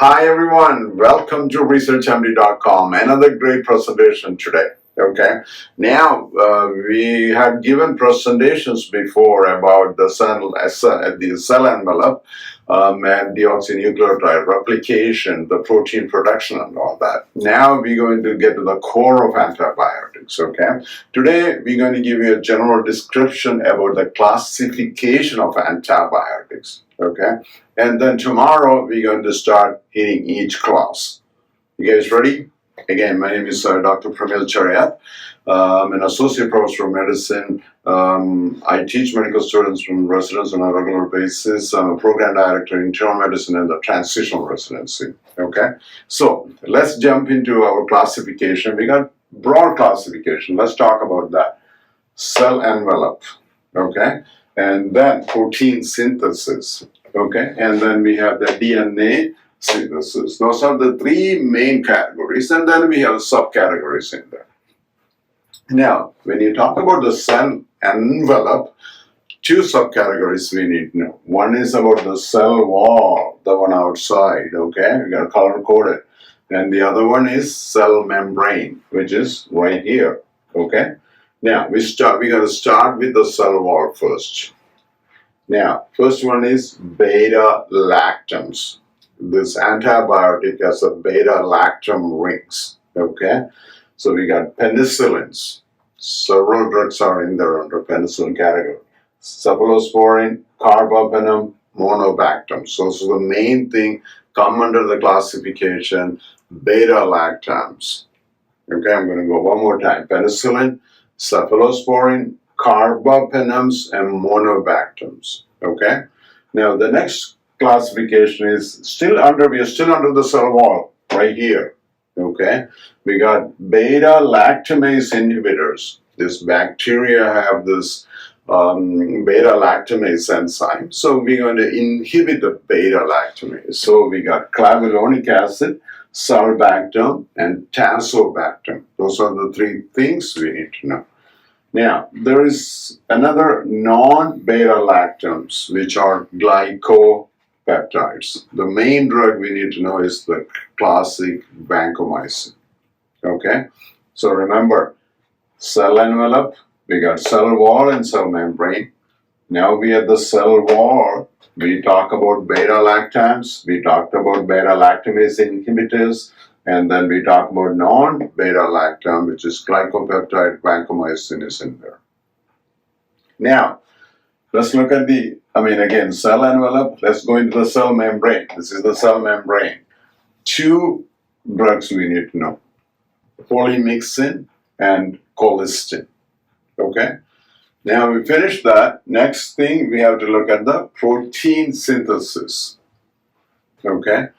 Hi everyone, welcome to researchmd.com. Another great presentation today. Okay, now we have given presentations before about the cell envelope and deoxynucleotide replication, the protein production and all that. Now we're going to get to the core of antibiotics. Okay, today we're going to give you a general description about the classification of antibiotics. Okay, and then tomorrow we're going to start hitting each class. You guys ready? Again, my name is Dr. PRAMIL CHERIYATH. I'm an associate professor of medicine. I teach medical students from residence on a regular basis. I'm a program director in internal medicine and the transitional residency. Okay, so let's jump into our classification. We got broad classification. Let's talk about that. Cell envelope. Okay, and then protein synthesis. Okay, and then we have the DNA synthesis. Those are the three main categories, and then we have subcategories in there. Now, when you talk about the cell envelope, two subcategories we need to know. One is about the cell wall, the one outside, okay, we got color coded. And the other one is cell membrane, which is right here, okay. Now, we got to start with the cell wall first. Now, first one is beta-lactams. This antibiotic has a beta-lactam rings, okay? So we got penicillins. Several drugs are in there under penicillin category. Cephalosporin, Carbapenem, Monobactams. So the main thing come under the classification beta-lactams. Okay, I'm going to go one more time. Penicillin, Cephalosporin, Carbapenems, and Monobactams. Okay? Now the next classification is we are still under the cell wall, right here. Okay? We got beta-lactamase inhibitors. This bacteria have this beta-lactamase enzyme. So we're going to inhibit the beta-lactamase. So we got clavulanic acid, sulbactam, and tazobactam. Those are the three things we need to know. Now, there is another non-beta-lactams, which are Glycopeptides. The main drug we need to know is the classic vancomycin. Okay? So remember, cell envelope, we got cell wall and cell membrane. Now we have the cell wall. We talk about beta-lactams, we talked about beta-lactamase inhibitors, and then we talk about non-beta-lactam, which is glycopeptide, vancomycin is in there. Now, let's look at again, cell envelope. Let's go into the cell membrane. This is the cell membrane. Two drugs we need to know. Polymyxin and colistin. Okay? Now we finished that. Next thing, we have to look at the protein synthesis. Okay?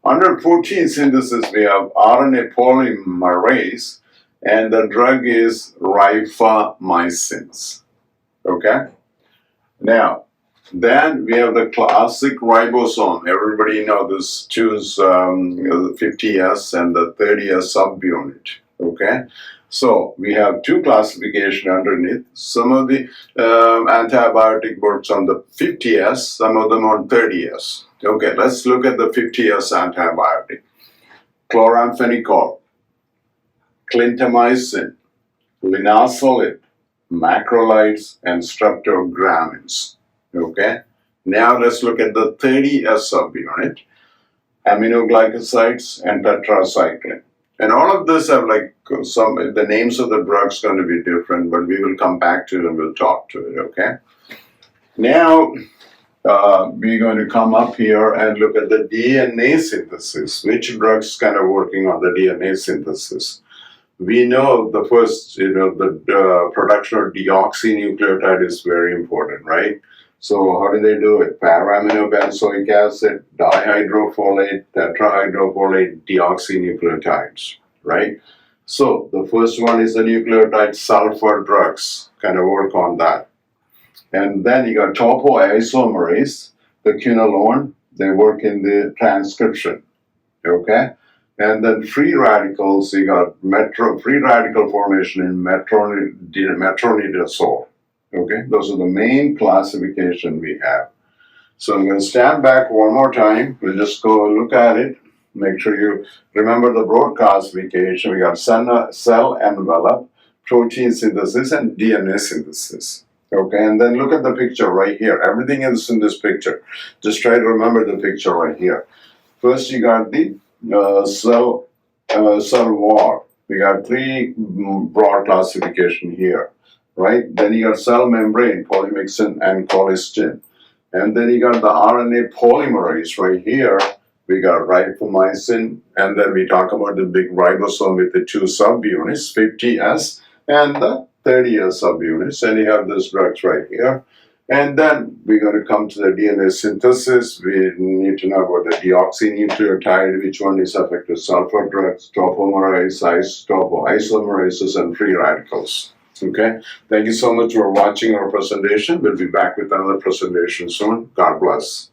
Under protein synthesis, we have RNA polymerase, and the drug is rifamycins. Okay? Now, then we have the classic ribosome. Everybody knows this, choose the 50S and the 30S subunit. Okay? So we have two classifications underneath. Some of the antibiotic works on the 50S, some of them on 30S. Okay, let's look at the 50S antibiotic. Chloramphenicol, clindamycin, linezolid, macrolides, and streptogramins. Okay, now let's look at the 30S subunit, aminoglycosides and tetracycline. And all of this have the names of the drugs going to be different, but we will come back to it and we'll talk to it, okay? Now, we're going to come up here and look at the DNA synthesis. Which drugs kind of working on the DNA synthesis? We know the first, the production of deoxynucleotide is very important, right? So how do they do it? Para-aminobenzoic acid, dihydrofolate, tetrahydrofolate, deoxynucleotides, right? So the first one is the nucleotide sulfur drugs, kind of work on that. And then you got topoisomerase, the quinolone, they work in the transcription, okay? And then free radicals, you got free radical formation in metronidazole. Okay, those are the main classification we have. So I'm going to stand back one more time. We'll just go look at it. Make sure you remember the broad classification. We got cell envelope, protein synthesis, and DNA synthesis. Okay, and then look at the picture right here. Everything is in this picture. Just try to remember the picture right here. First, you got the cell wall. We got three broad classification here, right? Then you got cell membrane, polymyxin, and colistin. And then you got the RNA polymerase right here. We got ribomycin, and then we talk about the big ribosome with the two subunits, 50S and the 30S subunits. And you have these drugs right here. And then we're going to come to the DNA synthesis. We need to know about the deoxynucleotide, which one is affected, sulfur drugs, topomerase, isomerases, and free radicals. Okay, thank you so much for watching our presentation. We'll be back with another presentation soon. God bless.